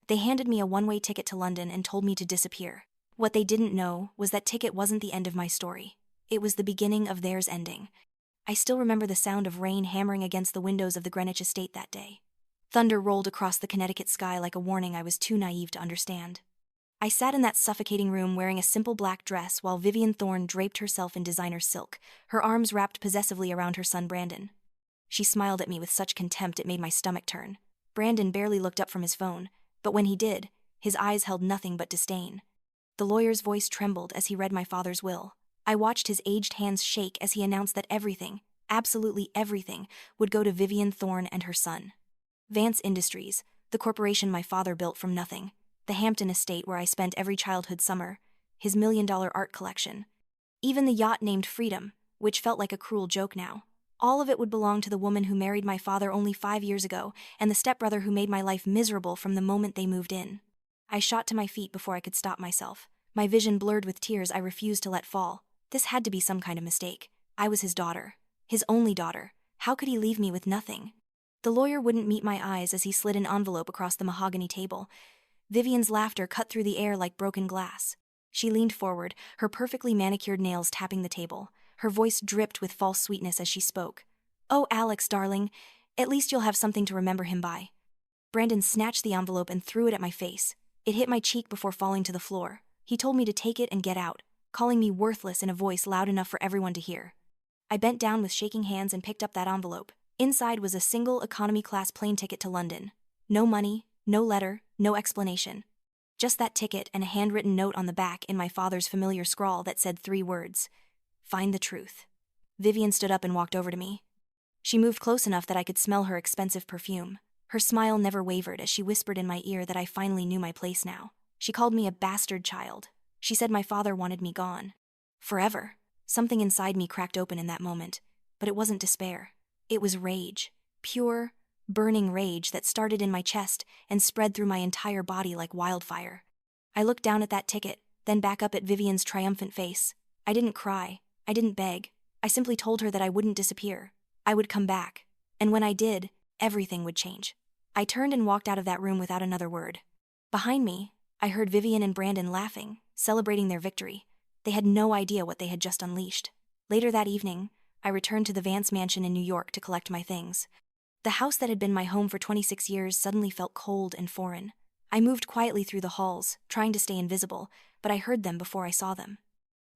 They handed me a one-way ticket to London and told me to disappear. What they didn't know was that ticket wasn't the end of my story. It was the beginning of theirs ending. I still remember the sound of rain hammering against the windows of the Greenwich estate that day. Thunder rolled across the Connecticut sky like a warning I was too naive to understand. I sat in that suffocating room wearing a simple black dress while Vivian Thorne draped herself in designer silk, her arms wrapped possessively around her son Brandon. She smiled at me with such contempt it made my stomach turn. Brandon barely looked up from his phone, but when he did, his eyes held nothing but disdain. The lawyer's voice trembled as he read my father's will. I watched his aged hands shake as he announced that everything, absolutely everything, would go to Vivian Thorne and her son. Vance Industries, the corporation my father built from nothing, the Hampton estate where I spent every childhood summer, his $1 million art collection, even the yacht named Freedom, which felt like a cruel joke now. All of it would belong to the woman who married my father only 5 years ago and the stepbrother who made my life miserable from the moment they moved in. I shot to my feet before I could stop myself. My vision blurred with tears I refused to let fall. This had to be some kind of mistake. I was his daughter. His only daughter. How could he leave me with nothing? The lawyer wouldn't meet my eyes as he slid an envelope across the mahogany table. Vivian's laughter cut through the air like broken glass. She leaned forward, her perfectly manicured nails tapping the table. Her voice dripped with false sweetness as she spoke. "Oh, Alex, darling, at least you'll have something to remember him by." Brandon snatched the envelope and threw it at my face. It hit my cheek before falling to the floor. He told me to take it and get out, calling me worthless in a voice loud enough for everyone to hear. I bent down with shaking hands and picked up that envelope. Inside was a single economy-class plane ticket to London. No money, no letter, no explanation. Just that ticket and a handwritten note on the back in my father's familiar scrawl that said 3 words. Find the truth. Vivian stood up and walked over to me. She moved close enough that I could smell her expensive perfume. Her smile never wavered as she whispered in my ear that I finally knew my place now. She called me a bastard child. She said my father wanted me gone. Forever. Something inside me cracked open in that moment. But it wasn't despair. It was rage. Pure, burning rage that started in my chest and spread through my entire body like wildfire. I looked down at that ticket, then back up at Vivian's triumphant face. I didn't cry. I didn't beg. I simply told her that I wouldn't disappear. I would come back. And when I did, everything would change. I turned and walked out of that room without another word. Behind me, I heard Vivian and Brandon laughing, celebrating their victory. They had no idea what they had just unleashed. Later that evening, I returned to the Vance mansion in New York to collect my things. The house that had been my home for 26 years suddenly felt cold and foreign. I moved quietly through the halls, trying to stay invisible, but I heard them before I saw them.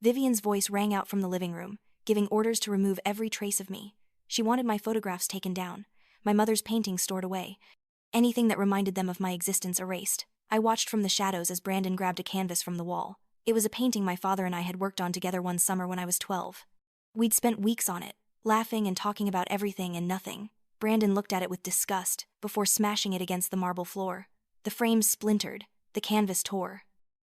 Vivian's voice rang out from the living room, giving orders to remove every trace of me. She wanted my photographs taken down, my mother's paintings stored away, anything that reminded them of my existence erased. I watched from the shadows as Brandon grabbed a canvas from the wall. It was a painting my father and I had worked on together one summer when I was 12. We'd spent weeks on it, laughing and talking about everything and nothing. Brandon looked at it with disgust before smashing it against the marble floor. The frame splintered, the canvas tore.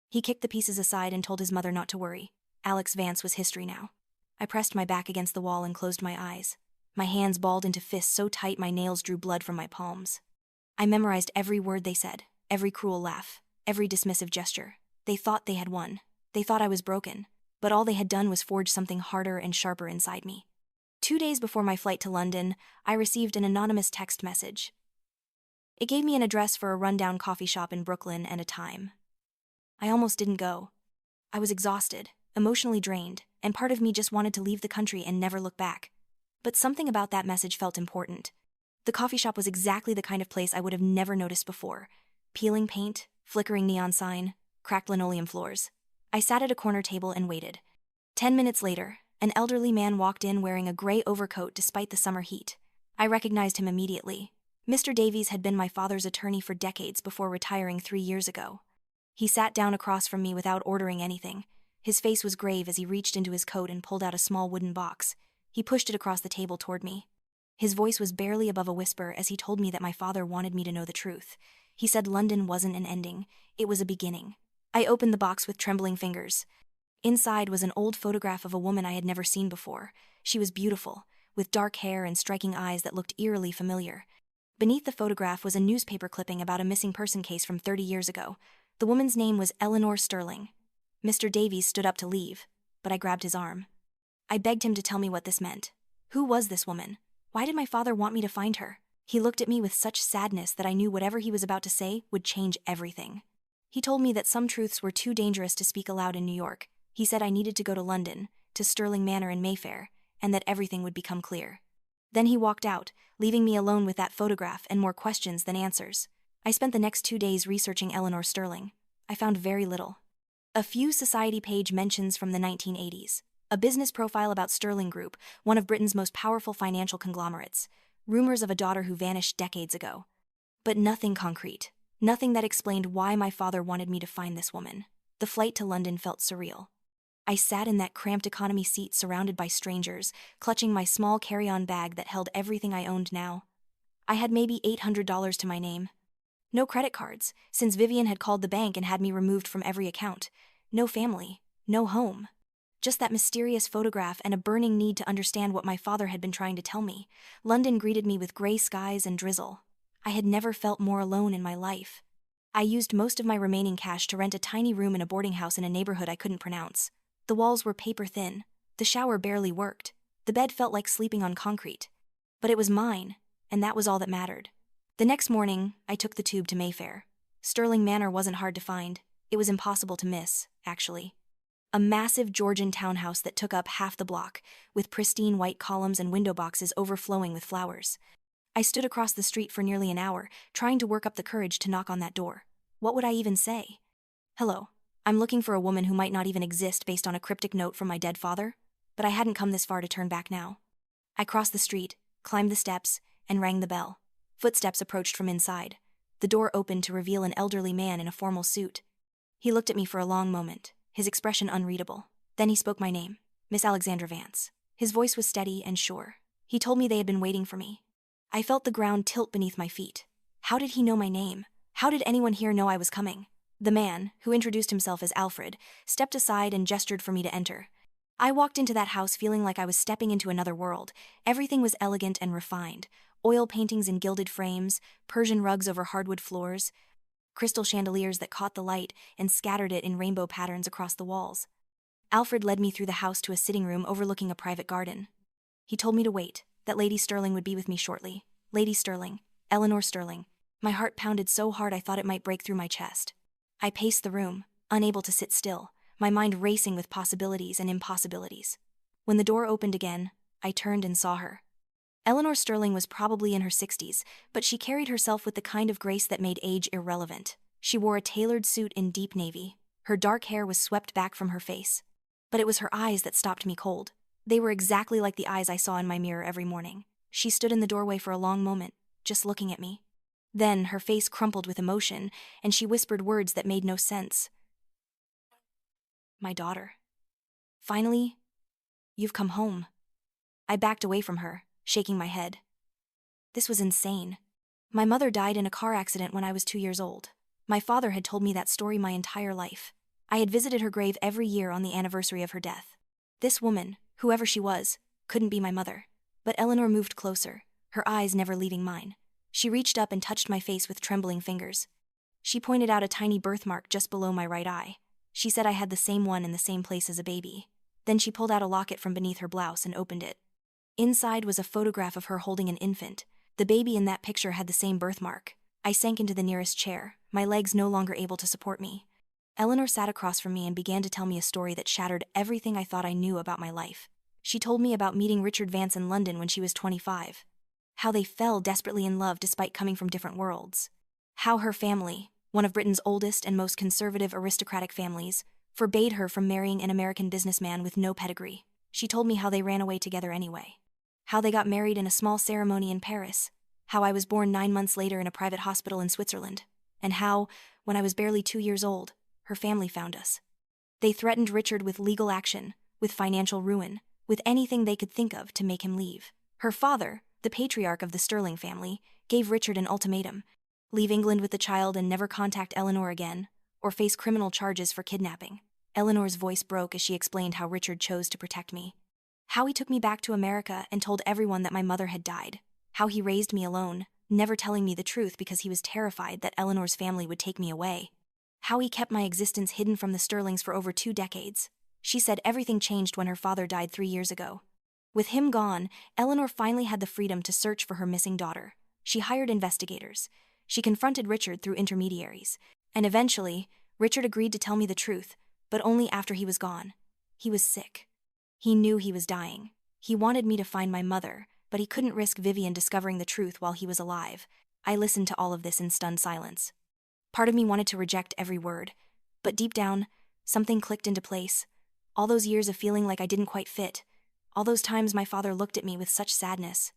He kicked the pieces aside and told his mother not to worry. Alex Vance was history now. I pressed my back against the wall and closed my eyes. My hands balled into fists so tight my nails drew blood from my palms. I memorized every word they said, every cruel laugh, every dismissive gesture. They thought they had won. They thought I was broken. But all they had done was forge something harder and sharper inside me. 2 days before my flight to London, I received an anonymous text message. It gave me an address for a rundown coffee shop in Brooklyn and a time. I almost didn't go. I was exhausted, emotionally drained, and part of me just wanted to leave the country and never look back. But something about that message felt important. The coffee shop was exactly the kind of place I would have never noticed before. Peeling paint, flickering neon sign, cracked linoleum floors. I sat at a corner table and waited. 10 minutes later, an elderly man walked in wearing a gray overcoat despite the summer heat. I recognized him immediately. Mr. Davies had been my father's attorney for decades before retiring 3 years ago. He sat down across from me without ordering anything. His face was grave as he reached into his coat and pulled out a small wooden box. He pushed it across the table toward me. His voice was barely above a whisper as he told me that my father wanted me to know the truth. He said London wasn't an ending, it was a beginning. I opened the box with trembling fingers. Inside was an old photograph of a woman I had never seen before. She was beautiful, with dark hair and striking eyes that looked eerily familiar. Beneath the photograph was a newspaper clipping about a missing person case from 30 years ago. The woman's name was Eleanor Sterling. Mr. Davies stood up to leave, but I grabbed his arm. I begged him to tell me what this meant. Who was this woman? Why did my father want me to find her? He looked at me with such sadness that I knew whatever he was about to say would change everything. He told me that some truths were too dangerous to speak aloud in New York. He said I needed to go to London, to Sterling Manor in Mayfair, and that everything would become clear. Then he walked out, leaving me alone with that photograph and more questions than answers. I spent the next 2 days researching Eleanor Sterling. I found very little. A few society page mentions from the 1980s. A business profile about Sterling Group, one of Britain's most powerful financial conglomerates. Rumors of a daughter who vanished decades ago. But nothing concrete. Nothing that explained why my father wanted me to find this woman. The flight to London felt surreal. I sat in that cramped economy seat surrounded by strangers, clutching my small carry-on bag that held everything I owned now. I had maybe $800 to my name. No credit cards, since Vivian had called the bank and had me removed from every account. No family, no home. Just that mysterious photograph and a burning need to understand what my father had been trying to tell me. London greeted me with gray skies and drizzle. I had never felt more alone in my life. I used most of my remaining cash to rent a tiny room in a boarding house in a neighborhood I couldn't pronounce. The walls were paper thin. The shower barely worked. The bed felt like sleeping on concrete. But it was mine, and that was all that mattered. The next morning, I took the tube to Mayfair. Sterling Manor wasn't hard to find. It was impossible to miss, actually. A massive Georgian townhouse that took up half the block, with pristine white columns and window boxes overflowing with flowers. I stood across the street for nearly an hour, trying to work up the courage to knock on that door. What would I even say? Hello, I'm looking for a woman who might not even exist based on a cryptic note from my dead father, but I hadn't come this far to turn back now. I crossed the street, climbed the steps, and rang the bell. Footsteps approached from inside. The door opened to reveal an elderly man in a formal suit. He looked at me for a long moment, his expression unreadable. Then he spoke my name, Miss Alexandra Vance. His voice was steady and sure. He told me they had been waiting for me. I felt the ground tilt beneath my feet. How did he know my name? How did anyone here know I was coming? The man, who introduced himself as Alfred, stepped aside and gestured for me to enter. I walked into that house feeling like I was stepping into another world. Everything was elegant and refined. Oil paintings in gilded frames, Persian rugs over hardwood floors, crystal chandeliers that caught the light and scattered it in rainbow patterns across the walls. Alfred led me through the house to a sitting room overlooking a private garden. He told me to wait, that Lady Sterling would be with me shortly. Lady Sterling, Eleanor Sterling. My heart pounded so hard I thought it might break through my chest. I paced the room, unable to sit still, my mind racing with possibilities and impossibilities. When the door opened again, I turned and saw her. Eleanor Sterling was probably in her 60s, but she carried herself with the kind of grace that made age irrelevant. She wore a tailored suit in deep navy. Her dark hair was swept back from her face. But it was her eyes that stopped me cold. They were exactly like the eyes I saw in my mirror every morning. She stood in the doorway for a long moment, just looking at me. Then her face crumpled with emotion, and she whispered words that made no sense. My daughter. Finally, you've come home. I backed away from her, shaking my head. This was insane. My mother died in a car accident when I was 2 years old. My father had told me that story my entire life. I had visited her grave every year on the anniversary of her death. This woman, whoever she was, couldn't be my mother. But Eleanor moved closer, her eyes never leaving mine. She reached up and touched my face with trembling fingers. She pointed out a tiny birthmark just below my right eye. She said I had the same one in the same place as a baby. Then she pulled out a locket from beneath her blouse and opened it. Inside was a photograph of her holding an infant. The baby in that picture had the same birthmark. I sank into the nearest chair, my legs no longer able to support me. Eleanor sat across from me and began to tell me a story that shattered everything I thought I knew about my life. She told me about meeting Richard Vance in London when she was 25. How they fell desperately in love despite coming from different worlds. How her family, one of Britain's oldest and most conservative aristocratic families, forbade her from marrying an American businessman with no pedigree. She told me how they ran away together anyway. How they got married in a small ceremony in Paris. How I was born 9 months later in a private hospital in Switzerland. And how, when I was barely 2 years old, her family found us. They threatened Richard with legal action, with financial ruin, with anything they could think of to make him leave. Her father, the patriarch of the Sterling family, gave Richard an ultimatum: leave England with the child and never contact Eleanor again, or face criminal charges for kidnapping. Eleanor's voice broke as she explained how Richard chose to protect me. How he took me back to America and told everyone that my mother had died. How he raised me alone, never telling me the truth because he was terrified that Eleanor's family would take me away. How he kept my existence hidden from the Sterlings for over 2 decades. She said everything changed when her father died 3 years ago. With him gone, Eleanor finally had the freedom to search for her missing daughter. She hired investigators. She confronted Richard through intermediaries. And eventually, Richard agreed to tell me the truth, but only after he was gone. He was sick. He knew he was dying. He wanted me to find my mother, but he couldn't risk Vivian discovering the truth while he was alive. I listened to all of this in stunned silence. Part of me wanted to reject every word, but deep down, something clicked into place. All those years of feeling like I didn't quite fit. All those times my father looked at me with such sadness.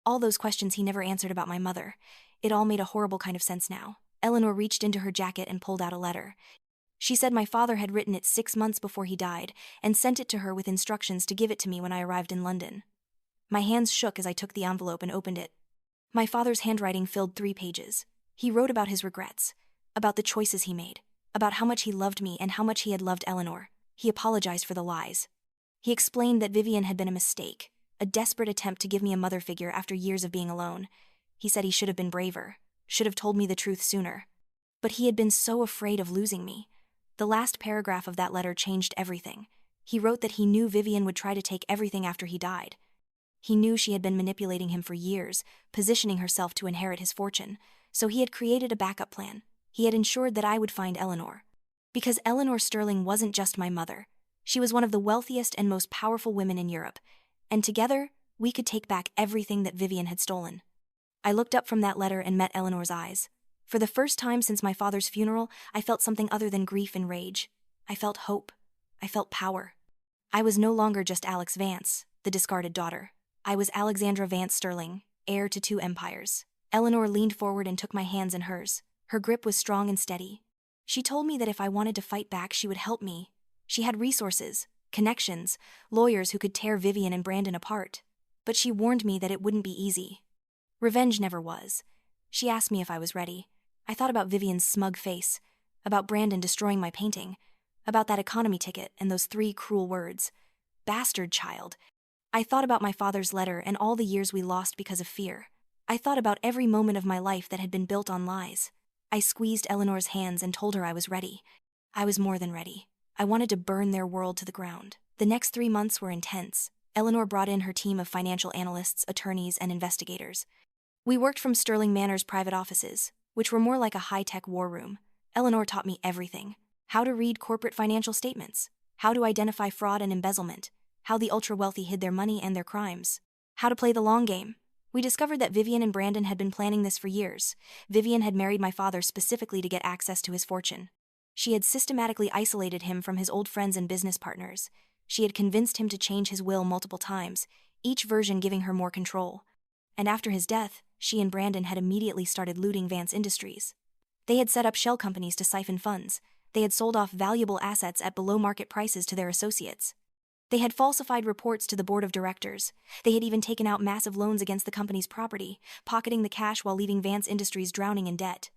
All those questions he never answered about my mother. It all made a horrible kind of sense now. Eleanor reached into her jacket and pulled out a letter. She said my father had written it 6 months before he died and sent it to her with instructions to give it to me when I arrived in London. My hands shook as I took the envelope and opened it. My father's handwriting filled 3 pages. He wrote about his regrets, about the choices he made, about how much he loved me and how much he had loved Eleanor. He apologized for the lies. He explained that Vivian had been a mistake, a desperate attempt to give me a mother figure after years of being alone. He said he should have been braver, should have told me the truth sooner. But he had been so afraid of losing me. The last paragraph of that letter changed everything. He wrote that he knew Vivian would try to take everything after he died. He knew she had been manipulating him for years, positioning herself to inherit his fortune, so he had created a backup plan. He had ensured that I would find Eleanor. Because Eleanor Sterling wasn't just my mother. She was one of the wealthiest and most powerful women in Europe, and together, we could take back everything that Vivian had stolen. I looked up from that letter and met Eleanor's eyes. For the first time since my father's funeral, I felt something other than grief and rage. I felt hope. I felt power. I was no longer just Alex Vance, the discarded daughter. I was Alexandra Vance Sterling, heir to 2 empires. Eleanor leaned forward and took my hands in hers. Her grip was strong and steady. She told me that if I wanted to fight back, she would help me. She had resources, connections, lawyers who could tear Vivian and Brandon apart. But she warned me that it wouldn't be easy. Revenge never was. She asked me if I was ready. I thought about Vivian's smug face, about Brandon destroying my painting, about that economy ticket and those 3 cruel words. Bastard child. I thought about my father's letter and all the years we lost because of fear. I thought about every moment of my life that had been built on lies. I squeezed Eleanor's hands and told her I was ready. I was more than ready. I wanted to burn their world to the ground. The next 3 months were intense. Eleanor brought in her team of financial analysts, attorneys, and investigators. We worked from Sterling Manor's private offices, which were more like a high-tech war room. Eleanor taught me everything. How to read corporate financial statements, how to identify fraud and embezzlement, how the ultra-wealthy hid their money and their crimes, how to play the long game. We discovered that Vivian and Brandon had been planning this for years. Vivian had married my father specifically to get access to his fortune. She had systematically isolated him from his old friends and business partners. She had convinced him to change his will multiple times, each version giving her more control. And after his death, she and Brandon had immediately started looting Vance Industries. They had set up shell companies to siphon funds. They had sold off valuable assets at below-market prices to their associates. They had falsified reports to the board of directors. They had even taken out massive loans against the company's property, pocketing the cash while leaving Vance Industries drowning in debt.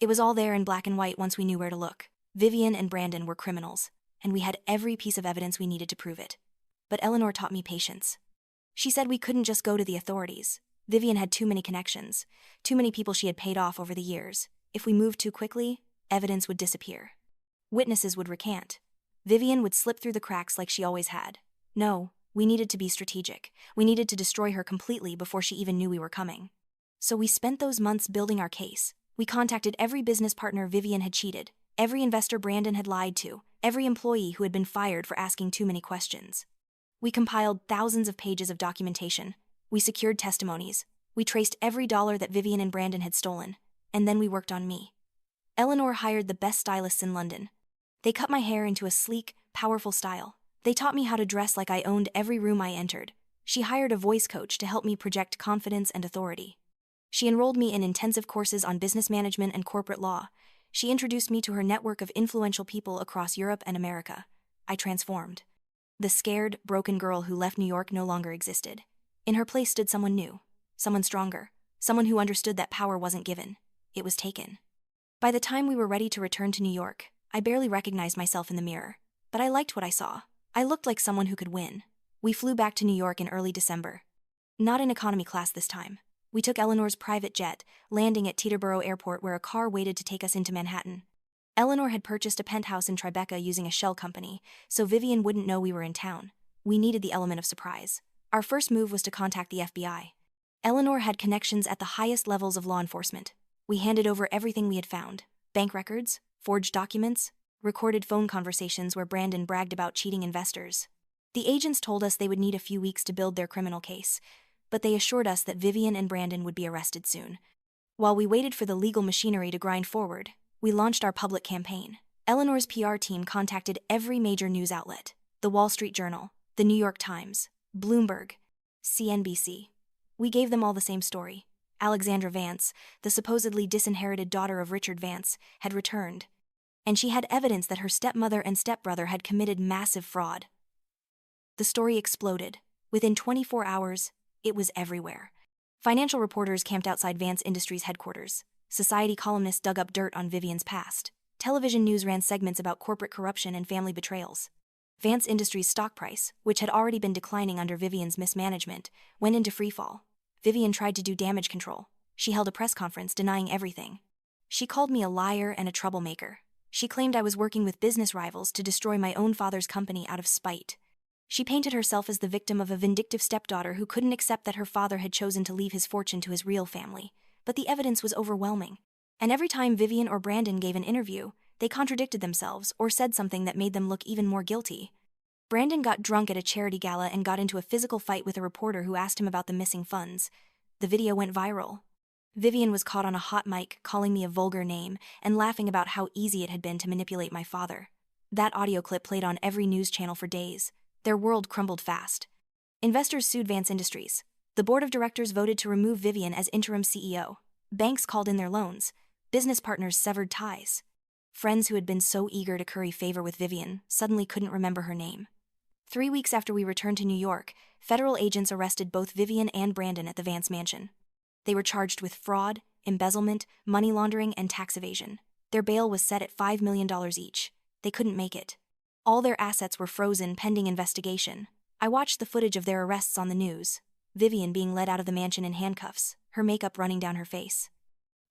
It was all there in black and white once we knew where to look. Vivian and Brandon were criminals, and we had every piece of evidence we needed to prove it. But Eleanor taught me patience. She said we couldn't just go to the authorities. Vivian had too many connections, too many people she had paid off over the years. If we moved too quickly, evidence would disappear. Witnesses would recant. Vivian would slip through the cracks like she always had. No, we needed to be strategic. We needed to destroy her completely before she even knew we were coming. So we spent those months building our case. We contacted every business partner Vivian had cheated, every investor Brandon had lied to, every employee who had been fired for asking too many questions. We compiled thousands of pages of documentation. We secured testimonies. We traced every dollar that Vivian and Brandon had stolen. And then we worked on me. Eleanor hired the best stylists in London. They cut my hair into a sleek, powerful style. They taught me how to dress like I owned every room I entered. She hired a voice coach to help me project confidence and authority. She enrolled me in intensive courses on business management and corporate law. She introduced me to her network of influential people across Europe and America. I transformed. The scared, broken girl who left New York no longer existed. In her place stood someone new, someone stronger, someone who understood that power wasn't given. It was taken. By the time we were ready to return to New York, I barely recognized myself in the mirror, but I liked what I saw. I looked like someone who could win. We flew back to New York in early December. Not in economy class this time. We took Eleanor's private jet, landing at Teterboro Airport where a car waited to take us into Manhattan. Eleanor had purchased a penthouse in Tribeca using a shell company, so Vivian wouldn't know we were in town. We needed the element of surprise. Our first move was to contact the FBI. Eleanor had connections at the highest levels of law enforcement. We handed over everything we had found: bank records, forged documents, recorded phone conversations where Brandon bragged about cheating investors. The agents told us they would need a few weeks to build their criminal case, but they assured us that Vivian and Brandon would be arrested soon. While we waited for the legal machinery to grind forward, we launched our public campaign. Eleanor's PR team contacted every major news outlet: the Wall Street Journal, the New York Times, Bloomberg, CNBC. We gave them all the same story. Alexandra Vance, the supposedly disinherited daughter of Richard Vance, had returned, and she had evidence that her stepmother and stepbrother had committed massive fraud. The story exploded. Within 24 hours, it was everywhere. Financial reporters camped outside Vance Industries' headquarters. Society columnists dug up dirt on Vivian's past. Television news ran segments about corporate corruption and family betrayals. Vance Industries' stock price, which had already been declining under Vivian's mismanagement, went into freefall. Vivian tried to do damage control. She held a press conference denying everything. She called me a liar and a troublemaker. She claimed I was working with business rivals to destroy my own father's company out of spite. She painted herself as the victim of a vindictive stepdaughter who couldn't accept that her father had chosen to leave his fortune to his real family. But the evidence was overwhelming. And every time Vivian or Brandon gave an interview, they contradicted themselves or said something that made them look even more guilty. Brandon got drunk at a charity gala and got into a physical fight with a reporter who asked him about the missing funds. The video went viral. Vivian was caught on a hot mic calling me a vulgar name and laughing about how easy it had been to manipulate my father. That audio clip played on every news channel for days. Their world crumbled fast. Investors sued Vance Industries. The board of directors voted to remove Vivian as interim CEO. Banks called in their loans. Business partners severed ties. Friends who had been so eager to curry favor with Vivian suddenly couldn't remember her name. 3 weeks after we returned to New York, federal agents arrested both Vivian and Brandon at the Vance mansion. They were charged with fraud, embezzlement, money laundering, and tax evasion. Their bail was set at $5 million each. They couldn't make it. All their assets were frozen pending investigation. I watched the footage of their arrests on the news. Vivian being led out of the mansion in handcuffs, her makeup running down her face.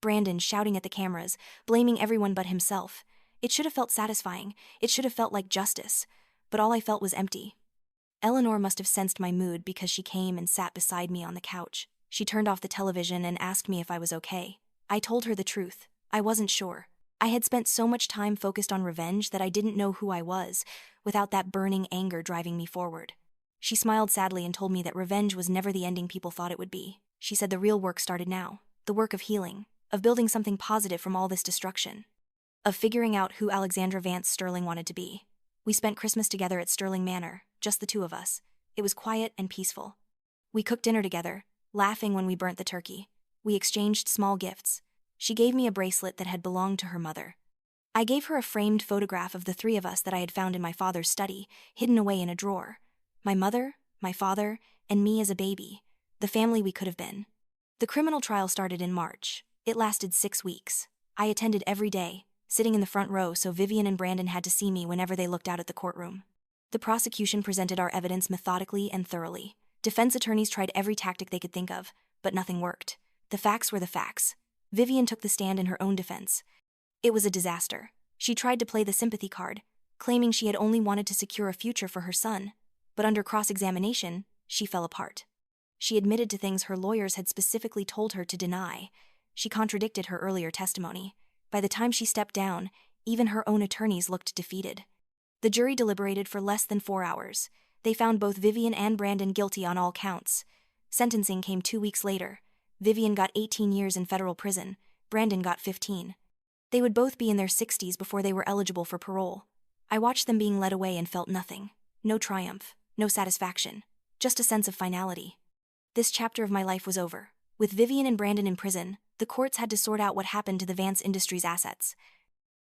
Brandon shouting at the cameras, blaming everyone but himself. It should have felt satisfying. It should have felt like justice. But all I felt was empty. Eleanor must have sensed my mood because she came and sat beside me on the couch. She turned off the television and asked me if I was okay. I told her the truth. I wasn't sure. I had spent so much time focused on revenge that I didn't know who I was, without that burning anger driving me forward. She smiled sadly and told me that revenge was never the ending people thought it would be. She said the real work started now. The work of healing. Of building something positive from all this destruction. Of figuring out who Alexandra Vance Sterling wanted to be. We spent Christmas together at Sterling Manor, just the two of us. It was quiet and peaceful. We cooked dinner together, laughing when we burnt the turkey. We exchanged small gifts. She gave me a bracelet that had belonged to her mother. I gave her a framed photograph of the three of us that I had found in my father's study, hidden away in a drawer. My mother, my father, and me as a baby. The family we could have been. The criminal trial started in March. It lasted 6 weeks. I attended every day, sitting in the front row so Vivian and Brandon had to see me whenever they looked out at the courtroom. The prosecution presented our evidence methodically and thoroughly. Defense attorneys tried every tactic they could think of, but nothing worked. The facts were the facts. Vivian took the stand in her own defense. It was a disaster. She tried to play the sympathy card, claiming she had only wanted to secure a future for her son, but under cross-examination, she fell apart. She admitted to things her lawyers had specifically told her to deny. She contradicted her earlier testimony. By the time she stepped down, even her own attorneys looked defeated. The jury deliberated for less than 4 hours. They found both Vivian and Brandon guilty on all counts. Sentencing came 2 weeks later. Vivian got 18 years in federal prison. Brandon got 15. They would both be in their 60s before they were eligible for parole. I watched them being led away and felt nothing. No triumph, no satisfaction, just a sense of finality. This chapter of my life was over. With Vivian and Brandon in prison, the courts had to sort out what happened to the Vance Industries assets.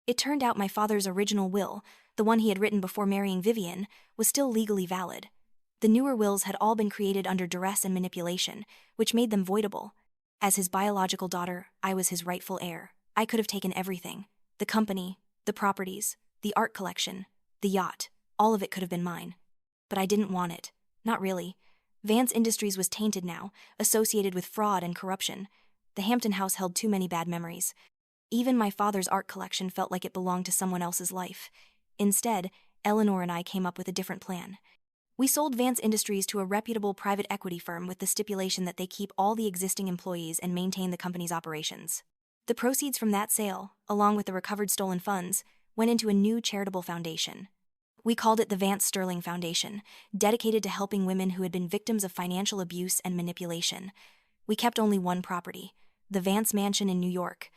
It turned out my father's original will, the one he had written before marrying Vivian, was still legally valid. The newer wills had all been created under duress and manipulation, which made them voidable. As his biological daughter, I was his rightful heir. I could have taken everything. The company, the properties, the art collection, the yacht, all of it could have been mine. But I didn't want it. Not really. Vance Industries was tainted now, associated with fraud and corruption. The Hampton house held too many bad memories. Even my father's art collection felt like it belonged to someone else's life. Instead, Eleanor and I came up with a different plan. We sold Vance Industries to a reputable private equity firm with the stipulation that they keep all the existing employees and maintain the company's operations. The proceeds from that sale, along with the recovered stolen funds, went into a new charitable foundation. We called it the Vance Sterling Foundation, dedicated to helping women who had been victims of financial abuse and manipulation. We kept only one property, the Vance Mansion in New York.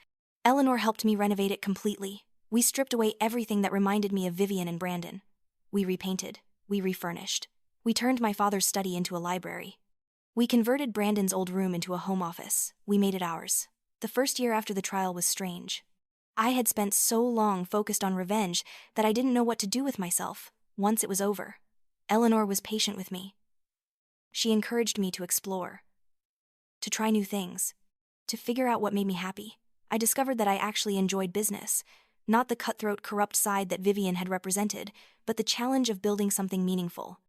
Eleanor helped me renovate it completely. We stripped away everything that reminded me of Vivian and Brandon. We repainted. We refurnished. We turned my father's study into a library. We converted Brandon's old room into a home office. We made it ours. The first year after the trial was strange. I had spent so long focused on revenge that I didn't know what to do with myself once it was over. Eleanor was patient with me. She encouraged me to explore, to try new things, to figure out what made me happy. I discovered that I actually enjoyed business, not the cutthroat, corrupt side that Vivian had represented, but the challenge of building something meaningful.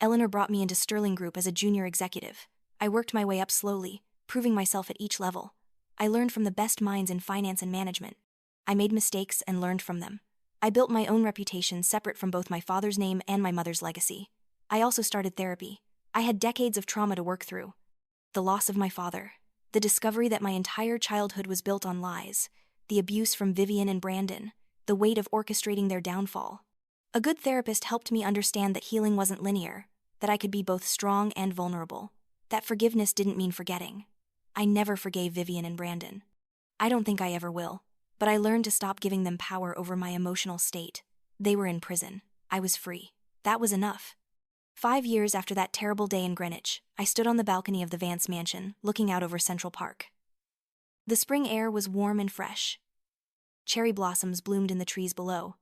Eleanor brought me into Sterling Group as a junior executive. I worked my way up slowly, proving myself at each level. I learned from the best minds in finance and management. I made mistakes and learned from them. I built my own reputation separate from both my father's name and my mother's legacy. I also started therapy. I had decades of trauma to work through. The loss of my father, the discovery that my entire childhood was built on lies, the abuse from Vivian and Brandon, the weight of orchestrating their downfall. A good therapist helped me understand that healing wasn't linear, that I could be both strong and vulnerable, that forgiveness didn't mean forgetting. I never forgave Vivian and Brandon. I don't think I ever will, but I learned to stop giving them power over my emotional state. They were in prison. I was free. That was enough. 5 years after that terrible day in Greenwich, I stood on the balcony of the Vance Mansion, looking out over Central Park. The spring air was warm and fresh. Cherry blossoms bloomed in the trees below.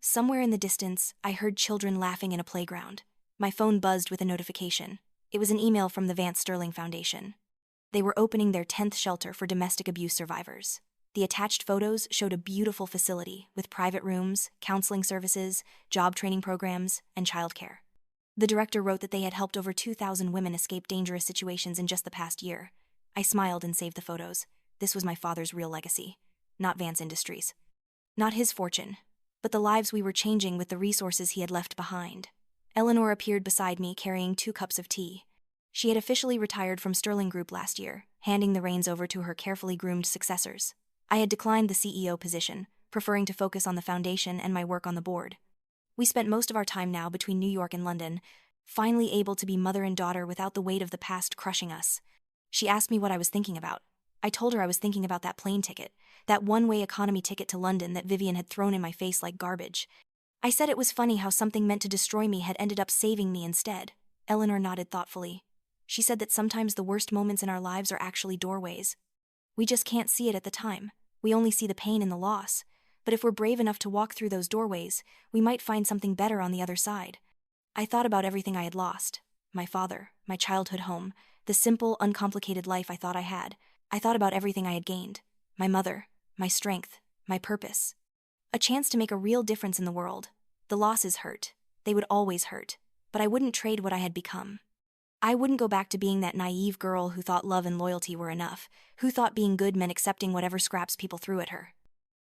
Somewhere in the distance, I heard children laughing in a playground. My phone buzzed with a notification. It was an email from the Vance Sterling Foundation. They were opening their 10th shelter for domestic abuse survivors. The attached photos showed a beautiful facility with private rooms, counseling services, job training programs, and childcare. The director wrote that they had helped over 2,000 women escape dangerous situations in just the past year. I smiled and saved the photos. This was my father's real legacy, not Vance Industries. Not his fortune, but the lives we were changing with the resources he had left behind. Eleanor appeared beside me carrying 2 cups of tea. She had officially retired from Sterling Group last year, handing the reins over to her carefully groomed successors. I had declined the CEO position, preferring to focus on the foundation and my work on the board. We spent most of our time now between New York and London, finally able to be mother and daughter without the weight of the past crushing us. She asked me what I was thinking about. I told her I was thinking about that plane ticket, that one-way economy ticket to London that Vivian had thrown in my face like garbage. I said it was funny how something meant to destroy me had ended up saving me instead. Eleanor nodded thoughtfully. She said that sometimes the worst moments in our lives are actually doorways. We just can't see it at the time. We only see the pain and the loss. But if we're brave enough to walk through those doorways, we might find something better on the other side. I thought about everything I had lost. My father, my childhood home, the simple, uncomplicated life I thought I had. I thought about everything I had gained. My mother, my strength, my purpose. A chance to make a real difference in the world. The losses hurt. They would always hurt. But I wouldn't trade what I had become. I wouldn't go back to being that naive girl who thought love and loyalty were enough, who thought being good meant accepting whatever scraps people threw at her.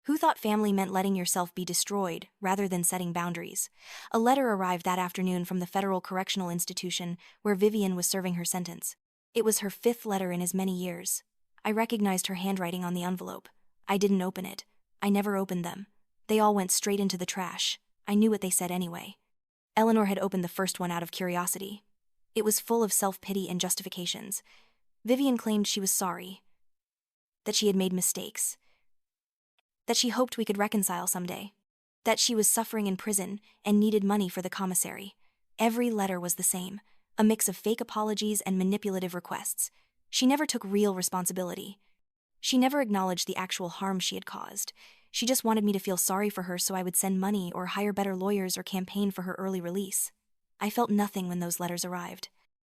Who thought family meant letting yourself be destroyed, rather than setting boundaries. A letter arrived that afternoon from the Federal Correctional Institution where Vivian was serving her sentence. It was her 5th letter in as many years. I recognized her handwriting on the envelope. I didn't open it. I never opened them. They all went straight into the trash. I knew what they said anyway. Eleanor had opened the first one out of curiosity. It was full of self-pity and justifications. Vivian claimed she was sorry, that she had made mistakes, that she hoped we could reconcile someday, that she was suffering in prison and needed money for the commissary. Every letter was the same, a mix of fake apologies and manipulative requests. She never took real responsibility. She never acknowledged the actual harm she had caused. She just wanted me to feel sorry for her so I would send money or hire better lawyers or campaign for her early release. I felt nothing when those letters arrived.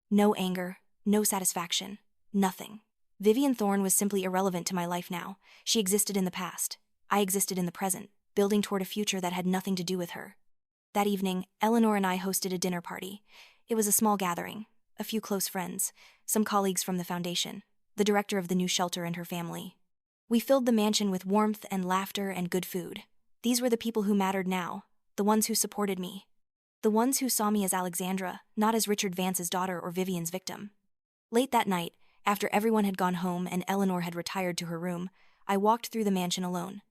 No anger, no satisfaction, nothing. Vivian Thorne was simply irrelevant to my life now. She existed in the past. I existed in the present, building toward a future that had nothing to do with her. That evening, Eleanor and I hosted a dinner party. It was a small gathering, a few close friends, some colleagues from the foundation, the director of the new shelter and her family. We filled the mansion with warmth and laughter and good food. These were the people who mattered now, the ones who supported me, The ones who saw me as Alexandra, not as Richard Vance's daughter or Vivian's victim. Late that night, after everyone had gone home and Eleanor had retired to her room, I walked through the mansion alone.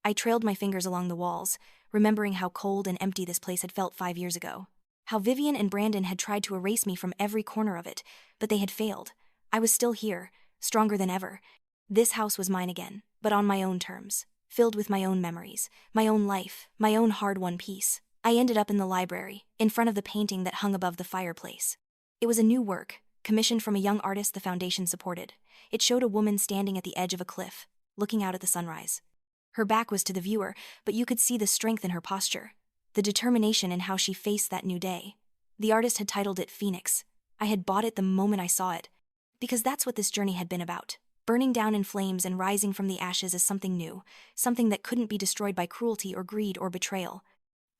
I trailed my fingers along the walls, remembering how cold and empty this place had felt 5 years ago. How Vivian and Brandon had tried to erase me from every corner of it, but they had failed. I was still here, stronger than ever. This house was mine again, but on my own terms, filled with my own memories, my own life, my own hard-won peace. I ended up in the library, in front of the painting that hung above the fireplace. It was a new work, commissioned from a young artist the foundation supported. It showed a woman standing at the edge of a cliff, looking out at the sunrise. Her back was to the viewer, but you could see the strength in her posture, the determination in how she faced that new day. The artist had titled it Phoenix. I had bought it the moment I saw it, because that's what this journey had been about. Burning down in flames and rising from the ashes as something new, something that couldn't be destroyed by cruelty or greed or betrayal.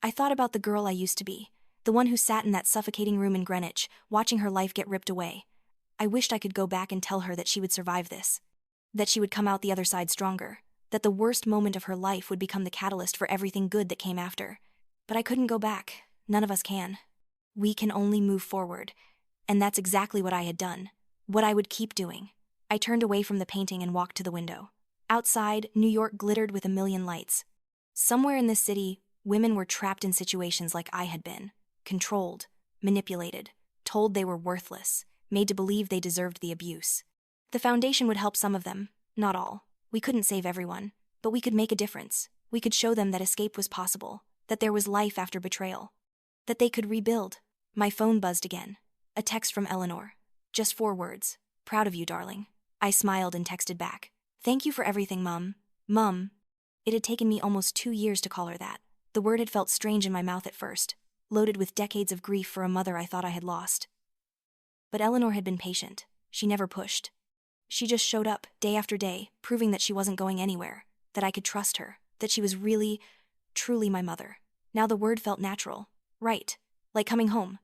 I thought about the girl I used to be, the one who sat in that suffocating room in Greenwich, watching her life get ripped away. I wished I could go back and tell her that she would survive this, that she would come out the other side stronger, that the worst moment of her life would become the catalyst for everything good that came after. But I couldn't go back. None of us can. We can only move forward. And that's exactly what I had done, what I would keep doing. I turned away from the painting and walked to the window. Outside, New York glittered with a million lights. Somewhere in this city, women were trapped in situations like I had been, controlled, manipulated, told they were worthless, made to believe they deserved the abuse. The foundation would help some of them, not all. We couldn't save everyone, but we could make a difference. We could show them that escape was possible, that there was life after betrayal, that they could rebuild. My phone buzzed again. A text from Eleanor. Just 4 words. Proud of you, darling. I smiled and texted back. Thank you for everything, Mum. Mum. It had taken me almost 2 years to call her that. The word had felt strange in my mouth at first, loaded with decades of grief for a mother I thought I had lost. But Eleanor had been patient. She never pushed. She just showed up, day after day, proving that she wasn't going anywhere, that I could trust her, that she was really, truly my mother. Now the word felt natural. Right. Like coming home.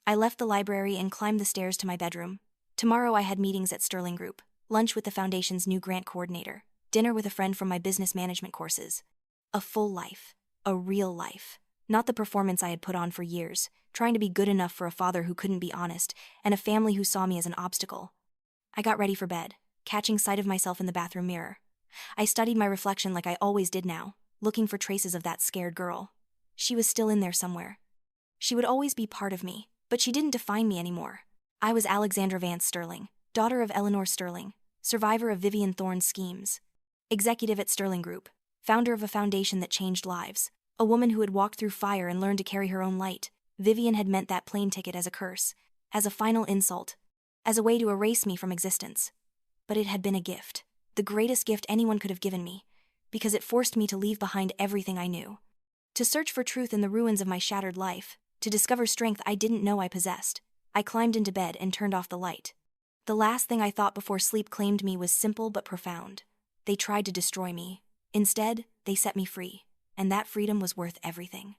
I left the library and climbed the stairs to my bedroom. Tomorrow I had meetings at Sterling Group, lunch with the foundation's new grant coordinator, dinner with a friend from my business management courses. A full life. A real life. Not the performance I had put on for years, trying to be good enough for a father who couldn't be honest, and a family who saw me as an obstacle. I got ready for bed, catching sight of myself in the bathroom mirror. I studied my reflection like I always did now, looking for traces of that scared girl. She was still in there somewhere. She would always be part of me, but she didn't define me anymore. I was Alexandra Vance Sterling, daughter of Eleanor Sterling, survivor of Vivian Thorne's schemes, executive at Sterling Group, founder of a foundation that changed lives, a woman who had walked through fire and learned to carry her own light. Vivian had meant that plane ticket as a curse, as a final insult, as a way to erase me from existence. But it had been a gift, the greatest gift anyone could have given me, because it forced me to leave behind everything I knew. To search for truth in the ruins of my shattered life, to discover strength I didn't know I possessed. I climbed into bed and turned off the light. The last thing I thought before sleep claimed me was simple but profound. They tried to destroy me. Instead, they set me free, and that freedom was worth everything.